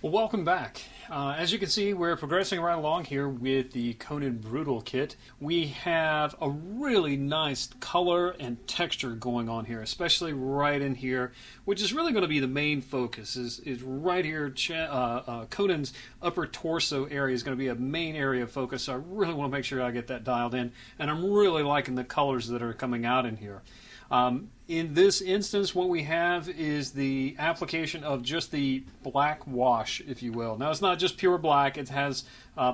Well, welcome back. As you can see, we're progressing right along here with the Conan Brutal kit. We have a really nice color and texture going on here, especially right in here, which is really going to be the main focus. Is right here. Conan's upper torso area is going to be a main area of focus. So I really want to make sure I get that dialed in, and I'm really liking the colors that are coming out in here. In this instance, what we have is the application of just the black wash, if you will. Now, it's not just pure black. It has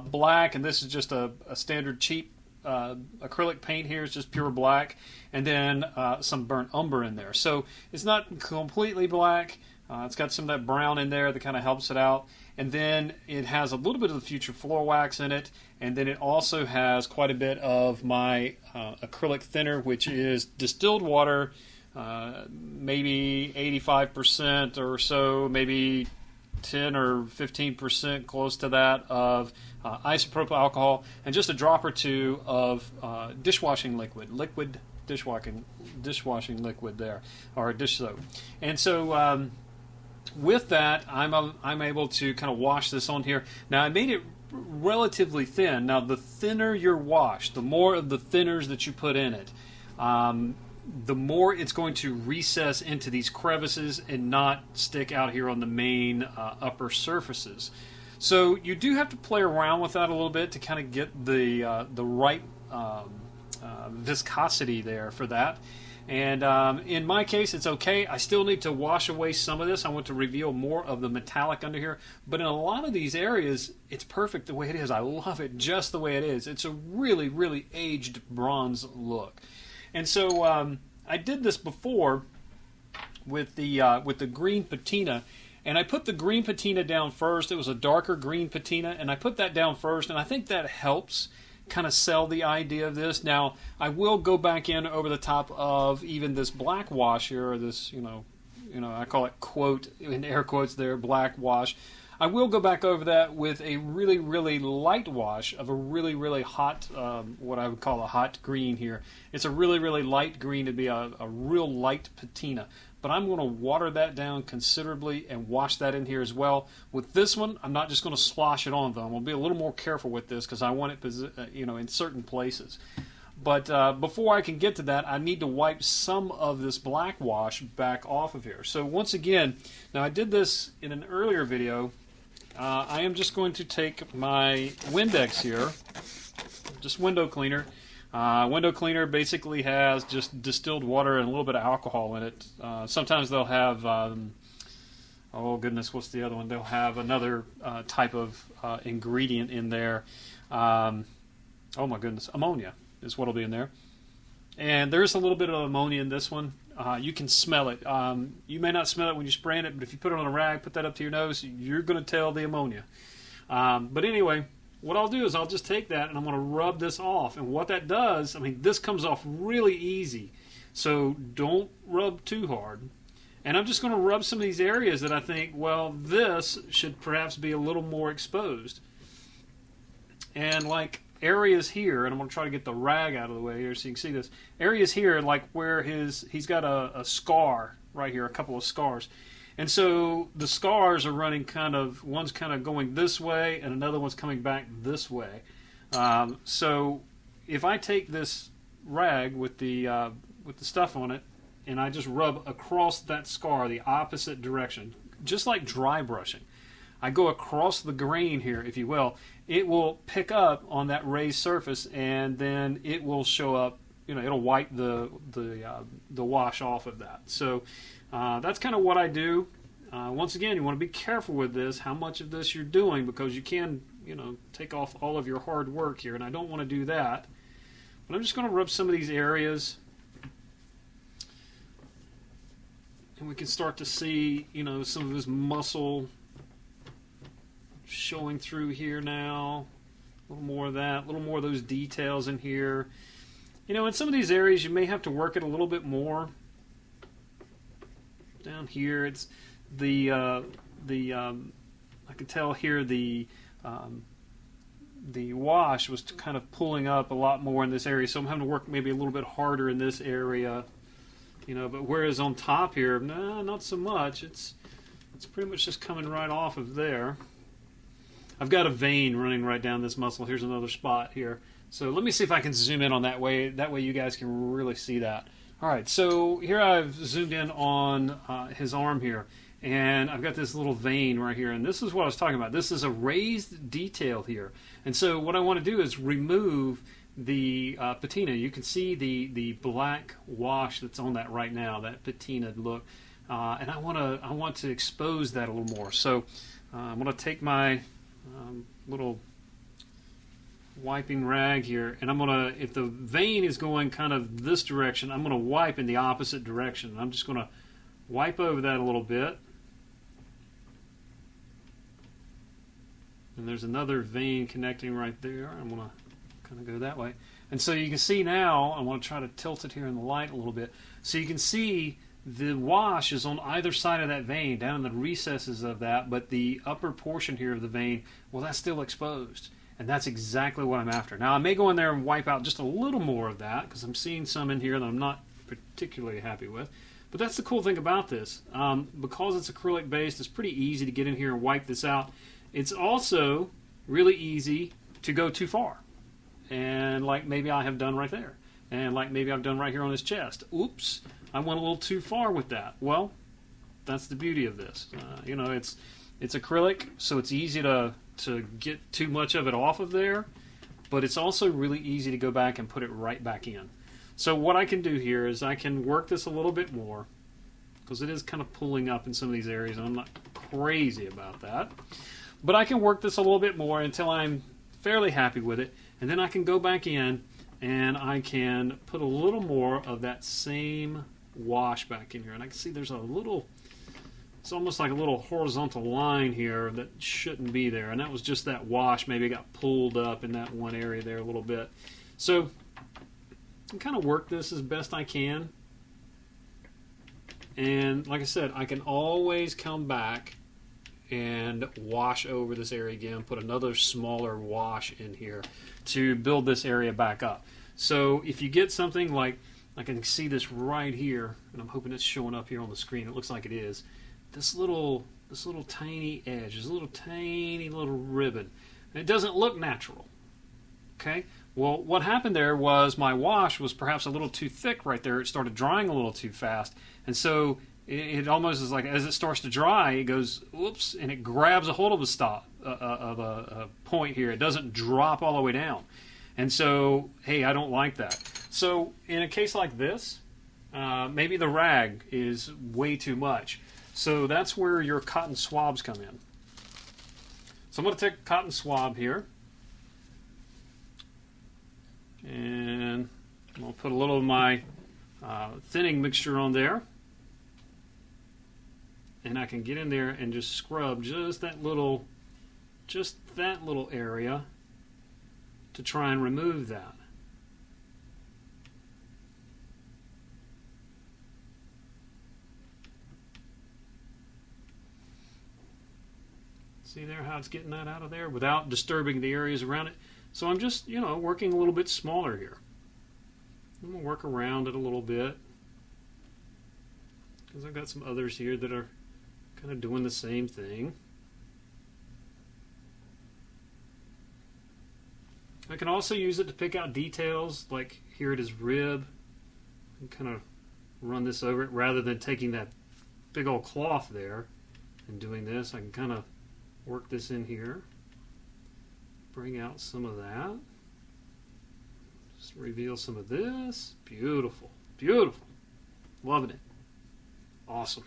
black, and this is just a standard cheap acrylic paint here. It's just pure black, and then some burnt umber in there. So it's not completely black. It's got some of that brown in there that kind of helps it out. And then it has a little bit of the Future Floor Wax in it. And then it also has quite a bit of my acrylic thinner, which is distilled water, maybe 85% or so, maybe 10 or 15%, close to that, of isopropyl alcohol, and just a drop or two of dishwashing liquid dishwashing liquid there, or dish soap. And so with that, I'm able to kind of wash this on here. Now I made it relatively thin. Now the thinner your wash, the more of the thinners that you put in it, the more it's going to recess into these crevices and not stick out here on the main upper surfaces. So you do have to play around with that a little bit to kind of get the right viscosity there for that. And in my case, it's okay. I still need to wash away some of this. I want to reveal more of the metallic under here. But in a lot of these areas, it's perfect the way it is. I love it just the way it is. It's a really, really aged bronze look. And so I did this before with the green patina. And I put the green patina down first. It was a darker green patina. And I put that down first. And I think that helps kind of sell the idea of this. Now, I will go back in over the top of even this black wash here, or this, I call it, quote, in air quotes there, black wash. I will go back over that with a really, really light wash of a really, really hot, what I would call a hot green here. It's a really, really light green to be a real light patina. But I'm going to water that down considerably and wash that in here as well. With this one, I'm not just going to slosh it on, though. I'm going to be a little more careful with this because I want it, in certain places. But before I can get to that, I need to wipe some of this black wash back off of here. So once again, now I did this in an earlier video. I am just going to take my Windex here, just window cleaner. Window cleaner basically has just distilled water and a little bit of alcohol in it. Sometimes they'll have, oh goodness, what's the other one? They'll have another type of ingredient in there. Oh my goodness, ammonia is what will be in there. And there's a little bit of ammonia in this one. You can smell it. You may not smell it when you're spraying it, but if you put it on a rag, put that up to your nose, you're going to tell the ammonia. But anyway, what I'll do is I'll just take that and I'm going to rub this off. And what that does, this comes off really easy. So don't rub too hard. And I'm just going to rub some of these areas that I think, well, this should perhaps be a little more exposed. And like areas here, and I'm going to try to get the rag out of the way here so you can see this. Areas here, like where he's got a scar right here, a couple of scars. And so the scars are running one's kind of going this way and another one's coming back this way. So if I take this rag with the stuff on it and I just rub across that scar the opposite direction, just like dry brushing, I go across the grain here, if you will, it will pick up on that raised surface and then it will show up, it'll wipe the wash off of that. So that's kind of what I do. Once again, you want to be careful with this, how much of this you're doing, because you can, take off all of your hard work here, and I don't want to do that. But I'm just going to rub some of these areas, and we can start to see, some of this muscle showing through here now. A little more of that, a little more of those details in here. In some of these areas, you may have to work it a little bit more. Down here, it's I could tell here the wash was kind of pulling up a lot more in this area, so I'm having to work maybe a little bit harder in this area, but whereas on top here, no, not so much. It's it's pretty much just coming right off of there. I've got a vein running right down this muscle. Here's another spot here. So let me see if I can zoom in on that way. That way you guys can really see that. All right, so here I've zoomed in on his arm here, and I've got this little vein right here, and this is what I was talking about. This is a raised detail here. And so what I want to do is remove the patina. You can see the black wash that's on that right now, that patina look, and I want to expose that a little more. So I'm going to take my little wiping rag here, and I'm going to, if the vein is going kind of this direction, I'm going to wipe in the opposite direction. I'm just going to wipe over that a little bit. And there's another vein connecting right there. I'm going to kind of go that way. And so you can see now, I want to try to tilt it here in the light a little bit, so you can see the wash is on either side of that vein, down in the recesses of that, but the upper portion here of the vein, well, that's still exposed. And that's exactly what I'm after. Now, I may go in there and wipe out just a little more of that, because I'm seeing some in here that I'm not particularly happy with. But that's the cool thing about this. Because it's acrylic based, it's pretty easy to get in here and wipe this out. It's also really easy to go too far. And like maybe I have done right there. And like maybe I've done right here on his chest. Oops, I went a little too far with that. Well, that's the beauty of this. You know, it's acrylic, so it's easy to get too much of it off of there, but it's also really easy to go back and put it right back in. So what I can do here is I can work this a little bit more, because it is kind of pulling up in some of these areas, and I'm not crazy about that. But I can work this a little bit more until I'm fairly happy with it, and then I can go back in and I can put a little more of that same wash back in here. And I can see there's a little, it's almost like a little horizontal line here that shouldn't be there. And that was just that wash. Maybe it got pulled up in that one area there a little bit. So I can kind of work this as best I can. And like I said, I can always come back and wash over this area again, put another smaller wash in here to build this area back up. So if you get something like, I can see this right here, and I'm hoping it's showing up here on the screen. It looks like it is. This little tiny edge, this little tiny little ribbon. And it doesn't look natural. Okay? Well, what happened there was my wash was perhaps a little too thick right there. It started drying a little too fast. And so it almost is like as it starts to dry, it goes, whoops, and it grabs a hold of a point here. It doesn't drop all the way down. And so, hey, I don't like that. So in a case like this, maybe the rag is way too much. So that's where your cotton swabs come in. So I'm going to take a cotton swab here. And I'm going to put a little of my thinning mixture on there. And I can get in there and just scrub just that little area to try and remove that. See there how it's getting that out of there without disturbing the areas around it. So I'm just, working a little bit smaller here. I'm going to work around it a little bit, because I've got some others here that are kind of doing the same thing. I can also use it to pick out details, like here at his rib, and kind of run this over it rather than taking that big old cloth there and doing this. I can kind of work this in here, bring out some of that, just reveal some of this. Beautiful, beautiful, loving it, awesome.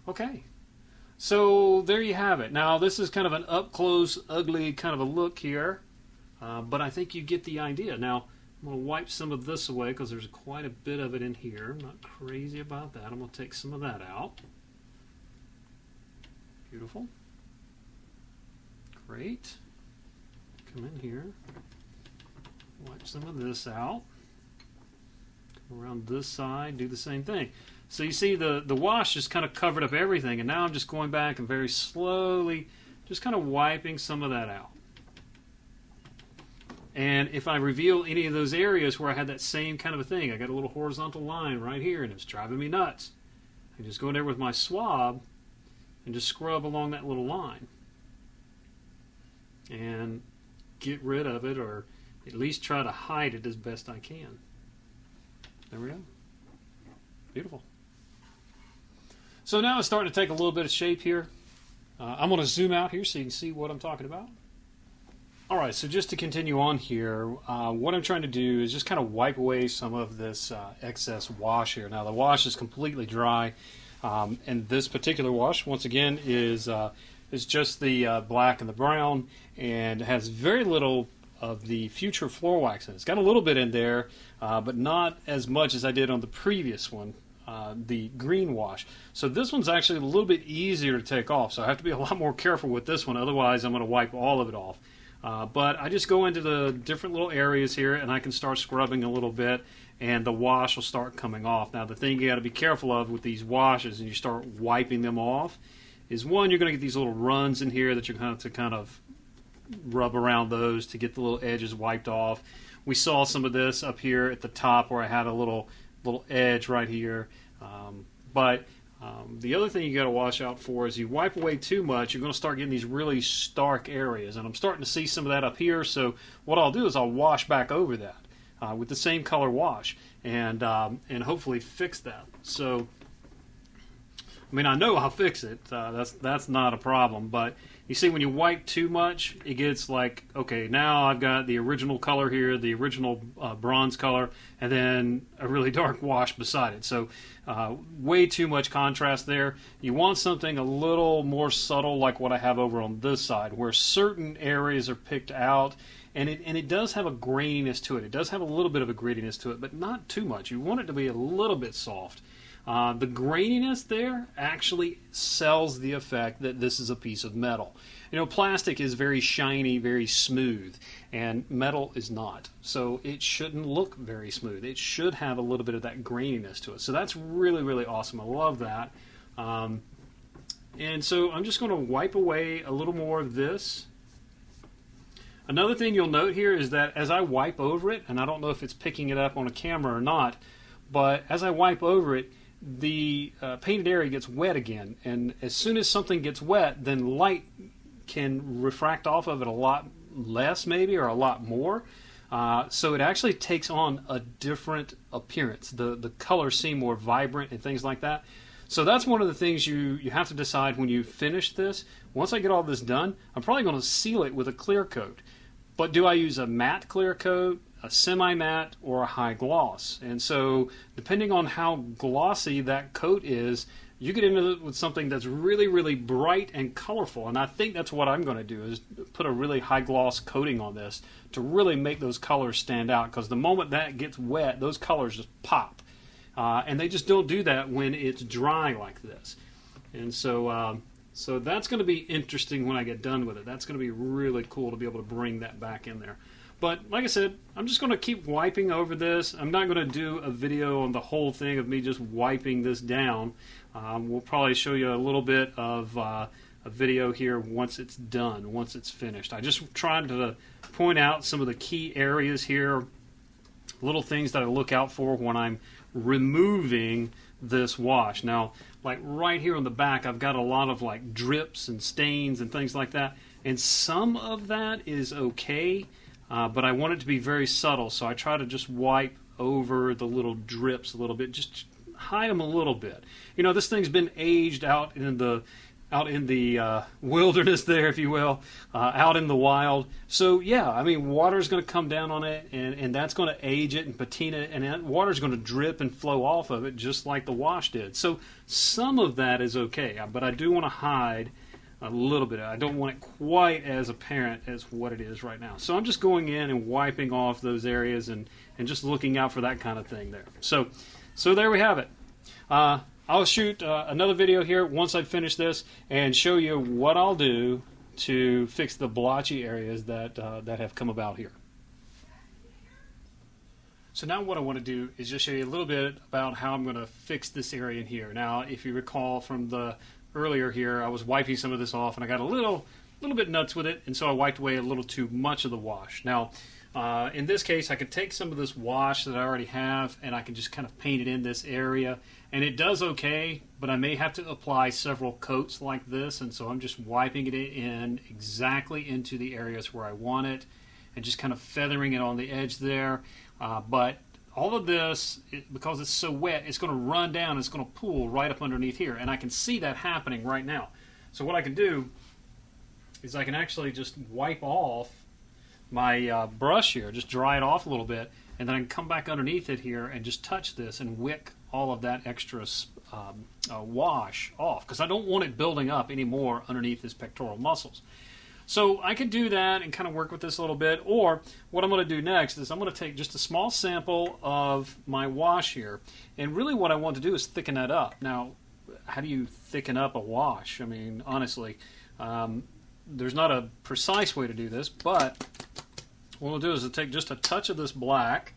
Okay, so there you have it. Now this is kind of an up close, ugly kind of a look here. But I think you get the idea. Now, I'm going to wipe some of this away because there's quite a bit of it in here. I'm not crazy about that. I'm going to take some of that out. Beautiful. Great. Come in here. Wipe some of this out. Come around this side, do the same thing. So you see the wash just kind of covered up everything, and now I'm just going back and very slowly just kind of wiping some of that out. And if I reveal any of those areas where I had that same kind of a thing, I got a little horizontal line right here and it's driving me nuts. I just go in there with my swab and just scrub along that little line and get rid of it, or at least try to hide it as best I can. There we go. Beautiful. So now it's starting to take a little bit of shape here. I'm going to zoom out here so you can see what I'm talking about. Alright, so just to continue on here, what I'm trying to do is just kind of wipe away some of this excess wash here. Now the wash is completely dry, and this particular wash, once again, is just the black and the brown, and has very little of the future floor wax in it. It's got a little bit in there, but not as much as I did on the previous one, the green wash. So this one's actually a little bit easier to take off, so I have to be a lot more careful with this one, otherwise I'm going to wipe all of it off. But I just go into the different little areas here, and I can start scrubbing a little bit, and the wash will start coming off. Now the thing you got to be careful of with these washes, and you start wiping them off, is one, you're going to get these little runs in here that you're going to kind of rub around those to get the little edges wiped off. We saw some of this up here at the top where I had a little edge right here. But the other thing you got to watch out for is you wipe away too much, you're going to start getting these really stark areas, and I'm starting to see some of that up here. So what I'll do is I'll wash back over that with the same color wash, and hopefully fix that. So I mean, I know I'll fix it. That's not a problem. But you see, when you wipe too much, it gets like, okay, now I've got the original color here, the original bronze color, and then a really dark wash beside it. So way too much contrast there. You want something a little more subtle, like what I have over on this side, where certain areas are picked out, and it does have a graininess to it. It does have a little bit of a grittiness to it, but not too much. You want it to be a little bit soft. The graininess there actually sells the effect that this is a piece of metal. You know, plastic is very shiny, very smooth, and metal is not. So it shouldn't look very smooth. It should have a little bit of that graininess to it. So that's really, really awesome. I love that. And so I'm just going to wipe away a little more of this. Another thing you'll note here is that as I wipe over it, and I don't know if it's picking it up on a camera or not, but as I wipe over it, the painted area gets wet again, and as soon as something gets wet, then light can refract off of it a lot less maybe, or a lot more, so it actually takes on a different appearance. The colors seem more vibrant and things like that. So that's one of the things you have to decide when you finish this. Once I get all this done, I'm probably going to seal it with a clear coat. But do I use a matte clear coat, a semi-matte, or a high gloss? And so depending on how glossy that coat is, you get into it with something that's really, really bright and colorful. And I think that's what I'm going to do, is put a really high gloss coating on this to really make those colors stand out, because the moment that gets wet, those colors just pop. And they just don't do that when it's dry like this. And so so that's going to be interesting when I get done with it. That's going to be really cool to be able to bring that back in there. But like I said, I'm just going to keep wiping over this. I'm not going to do a video on the whole thing of me just wiping this down. We'll probably show you a little bit of a video here once it's done, once it's finished. I just tried to point out some of the key areas here, little things that I look out for when I'm removing this wash. Now, like right here on the back, I've got a lot of like drips and stains and things like that, and some of that is okay, but I want it to be very subtle, so I try to just wipe over the little drips a little bit, just hide them a little bit. You know, this thing's been aged out in the wilderness there, if you will, out in the wild. So yeah, I mean, water's going to come down on it, and that's going to age it and patina it, and that water's going to drip and flow off of it just like the wash did. So some of that is okay, but I do want to hide a little bit. I don't want it quite as apparent as what it is right now. So I'm just going in and wiping off those areas and just looking out for that kind of thing there. So there we have it. I'll shoot another video here once I finish this and show you what I'll do to fix the blotchy areas that have come about here. So now what I want to do is just show you a little bit about how I'm going to fix this area in here. Now, if you recall from the earlier here, I was wiping some of this off and I got a little bit nuts with it, and so I wiped away a little too much of the wash. Now, in this case, I could take some of this wash that I already have and I can just kind of paint it in this area, And it does okay, but I may have to apply several coats like this, and so I'm just wiping it in exactly into the areas where I want it, and just kind of feathering it on the edge there. But all of this, because it's so wet, it's going to run down, it's going to pool right up underneath here, and I can see that happening right now. So what I can do is I can actually just wipe off my brush here, just dry it off a little bit, and then I can come back underneath it here and just touch this and wick all of that extra wash off, because I don't want it building up anymore underneath his pectoral muscles. So I can do that and kind of work with this a little bit, or what I'm going to do next is I'm going to take just a small sample of my wash here, and really what I want to do is thicken that up. Now, how do you thicken up a wash? I mean, honestly, there's not a precise way to do this, but what we'll do is take just a touch of this black,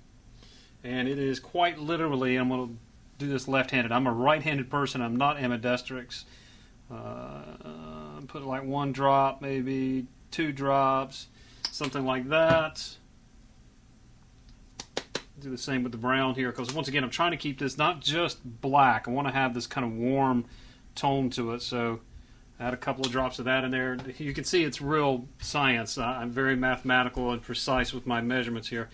and it is quite literally, I'm going to do this left-handed. I'm a right-handed person. I'm not ambidextrous. Put like 1 drop, maybe 2 drops, something like that. Do the same with the brown here, because once again, I'm trying to keep this not just black. I want to have this kind of warm tone to it. So add a couple of drops of that in there. You can see it's real science. I'm very mathematical and precise with my measurements here.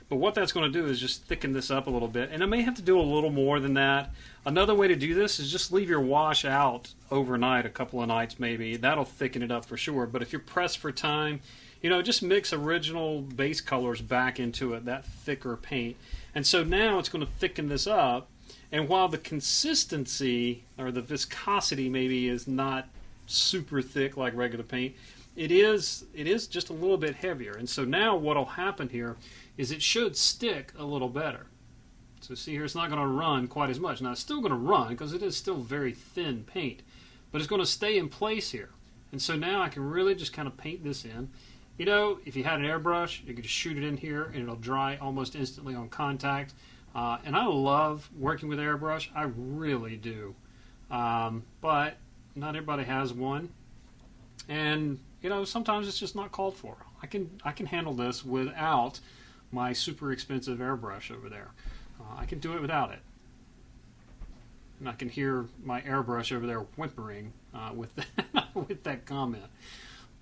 But what that's going to do is just thicken this up a little bit. And I may have to do a little more than that. Another way to do this is just leave your wash out overnight, a couple of nights maybe. That'll thicken it up for sure. But if you're pressed for time, just mix original base colors back into it, that thicker paint. And so now it's going to thicken this up. And while the consistency or the viscosity maybe is not super thick like regular paint, it is just a little bit heavier. And so now what will happen here is it should stick a little better. So see here, it's not going to run quite as much. Now it's still going to run because it is still very thin paint, but it's going to stay in place here. And so now I can really just kind of paint this in. If you had an airbrush, you could just shoot it in here and it'll dry almost instantly on contact. And I love working with airbrush. I really do. But not everybody has one. And sometimes it's just not called for. I can handle this without my super expensive airbrush over there. I can do it without it. And I can hear my airbrush over there whimpering with that comment.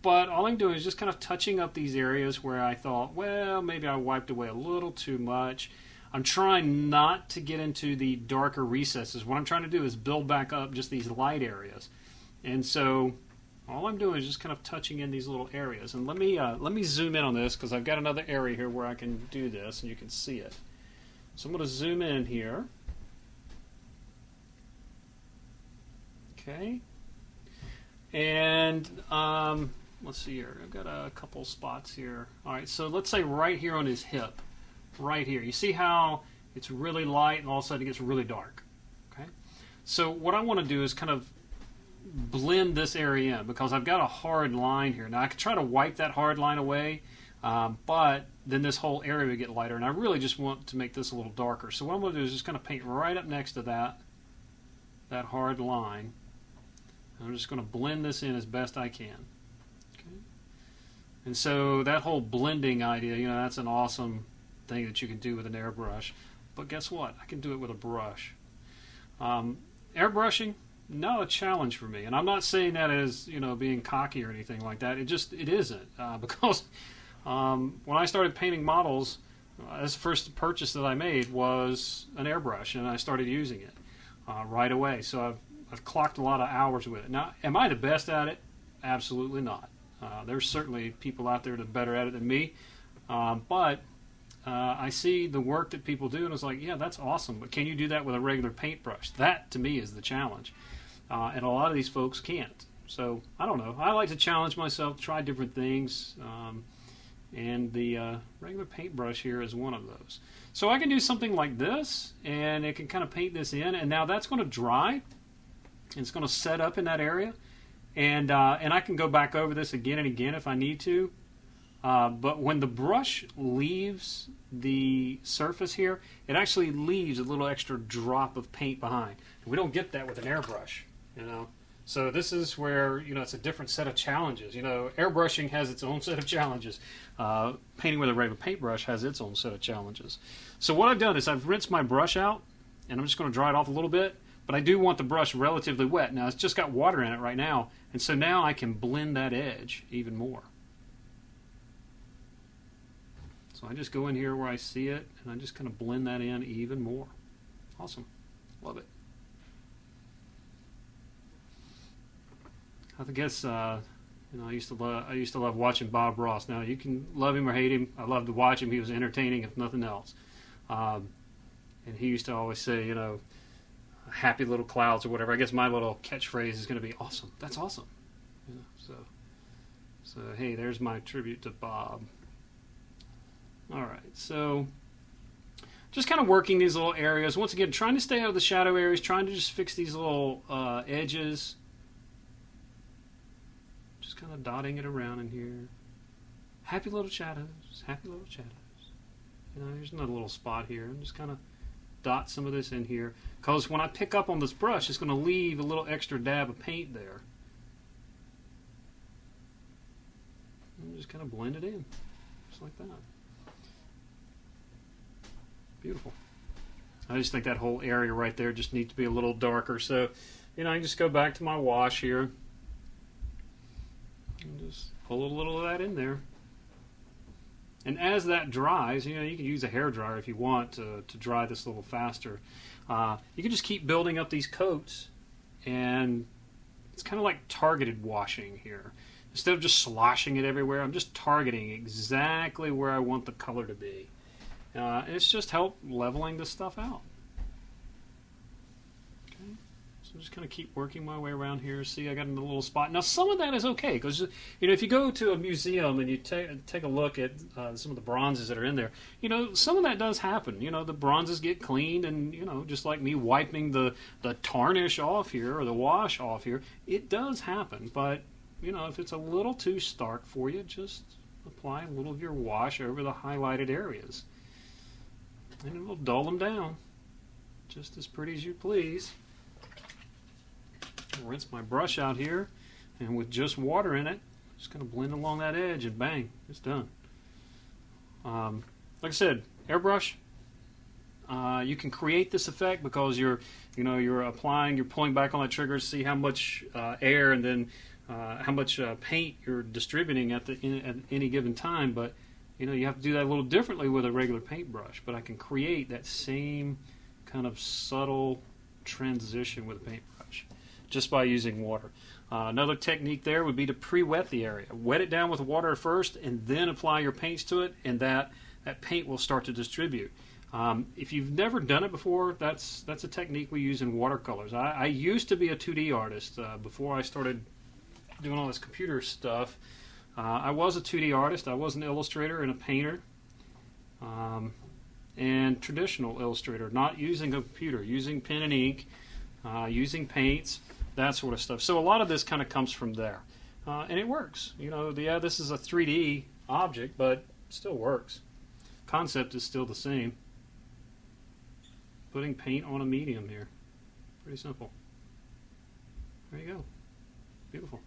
But all I'm doing is just kind of touching up these areas where I thought, well, maybe I wiped away a little too much. I'm trying not to get into the darker recesses. What I'm trying to do is build back up just these light areas. And so all I'm doing is just kind of touching in these little areas. And let me zoom in on this, because I've got another area here where I can do this and you can see it. So I'm going to zoom in here. Okay. And let's see here. I've got a couple spots here. All right, so let's say right here on his hip. Right here. You see how it's really light and all of a sudden it gets really dark. Okay. So what I want to do is kind of blend this area in, because I've got a hard line here. Now I could try to wipe that hard line away, but then this whole area would get lighter, and I really just want to make this a little darker. So what I'm going to do is just kind of paint right up next to that hard line. I'm just going to blend this in as best I can. Okay. And so that whole blending idea, that's an awesome thing that you can do with an airbrush. But guess what? I can do it with a brush. Airbrushing, not a challenge for me. And I'm not saying that as, being cocky or anything like that. It isn't. Because when I started painting models, that's the first purchase that I made was an airbrush, and I started using it right away. So I've clocked a lot of hours with it. Now, am I the best at it? Absolutely not. There's certainly people out there that are better at it than me. But I see the work that people do, and it's like, yeah, that's awesome. But can you do that with a regular paintbrush? That, to me, is the challenge. And a lot of these folks can't. So, I don't know. I like to challenge myself, try different things. And the regular paintbrush here is one of those. So I can do something like this, and it can kind of paint this in. And now that's going to dry. It's going to set up in that area. And I can go back over this again and again if I need to. But when the brush leaves the surface here, it actually leaves a little extra drop of paint behind. And we don't get that with an airbrush, So this is where, it's a different set of challenges. Airbrushing has its own set of challenges. Painting with a regular paintbrush has its own set of challenges. So what I've done is I've rinsed my brush out, and I'm just going to dry it off a little bit. but I do want the brush relatively wet. Now it's just got water in it right now, and so now I can blend that edge even more. So I just go in here where I see it, and I just kind of blend that in even more. Awesome. Love it. I guess you know, I used to love watching Bob Ross. Now you can love him or hate him. I loved to watch him. He was entertaining, if nothing else. And he used to always say, you know, happy little clouds or whatever. I guess my little catchphrase is going to be awesome. That's awesome. You know, so hey, there's my tribute to Bob. All right, so just kind of working these little areas. Once again, trying to stay out of the shadow areas, trying to just fix these little edges. Just kind of dotting it around in here. Happy little shadows, happy little shadows. You know, here's another little spot here. I'm just kind of dot some of this in here. Because when I pick up on this brush, it's going to leave a little extra dab of paint there. And just kind of blend it in, just like that. Beautiful. I just think that whole area right there just needs to be a little darker. So, you know, I can just go back to my wash here and just pull a little of that in there. And as that dries, you know, you can use a hairdryer if you want to dry this a little faster. You can just keep building up these coats, and it's kind of like targeted washing here. Instead of just sloshing it everywhere, I'm just targeting exactly where I want the color to be. And it's just help leveling this stuff out. Okay, so just kind of keep working my way around here. See, I got in a little spot. Now, some of that is okay because, you know, if you go to a museum and you take a look at some of the bronzes that are in there, you know, some of that does happen. You know, the bronzes get cleaned, and you know, just like me wiping the tarnish off here or the wash off here, it does happen. But you know, if it's a little too stark for you, just apply a little of your wash over the highlighted areas. And it will dull them down, just as pretty as you please. I'll rinse my brush out here, and with just water in it, just going to blend along that edge, and bang, it's done. Like I said, airbrush. You can create this effect because you're applying, you're pulling back on the trigger to see how much air and then how much paint you're distributing at any given time, but you know, you have to do that a little differently with a regular paintbrush, but I can create that same kind of subtle transition with a paintbrush just by using water. Another technique there would be to pre-wet the area. Wet it down with water first and then apply your paints to it, and that paint will start to distribute. If you've never done it before, that's a technique we use in watercolors. I used to be a 2D artist before I started doing all this computer stuff. I was a 2D artist. I was an illustrator and a painter, and traditional illustrator, not using a computer, using pen and ink, using paints, that sort of stuff. So a lot of this kind of comes from there, and it works. You know, yeah, this is a 3D object, but it still works. Concept is still the same. Putting paint on a medium here, pretty simple. There you go, beautiful.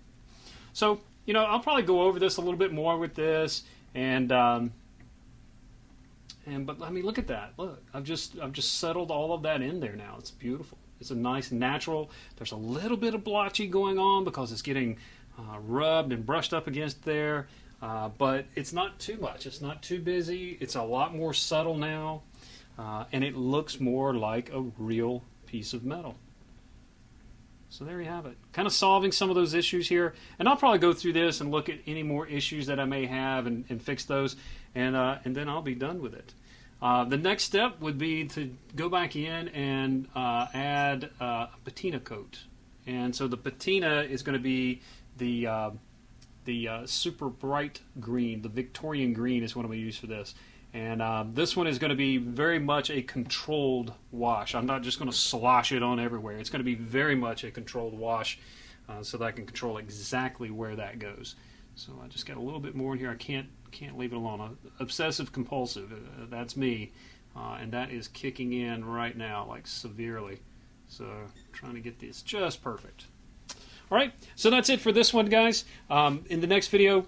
So, you know, I'll probably go over this a little bit more with this, but I mean, look at that. Look, I've just settled all of that in there now. It's beautiful. It's a nice natural. There's a little bit of blotchy going on because it's getting rubbed and brushed up against there, but it's not too much. It's not too busy. It's a lot more subtle now, and it looks more like a real piece of metal. So there you have it. Kind of solving some of those issues here. And I'll probably go through this and look at any more issues that I may have and fix those. And then I'll be done with it. The next step would be to go back in and add a patina coat. And so the patina is going to be the super bright green. The Victorian green is what I'm going to use for this. And this one is going to be very much a controlled wash. I'm not just going to slosh it on everywhere. It's going to be very much a controlled wash so that I can control exactly where that goes. So I just got a little bit more in here. I can't leave it alone. Obsessive compulsive, that's me. And that is kicking in right now, like severely. So trying to get this just perfect. All right, so that's it for this one, guys. In the next video,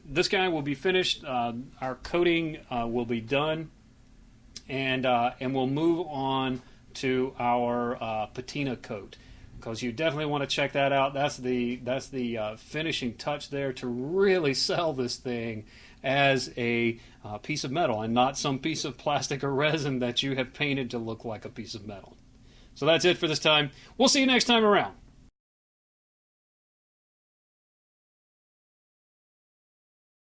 this guy will be finished. Our coating will be done, and we'll move on to our patina coat, because you definitely want to check that out. That's the finishing touch there to really sell this thing as a piece of metal and not some piece of plastic or resin that you have painted to look like a piece of metal. So that's it for this time. We'll see you next time around.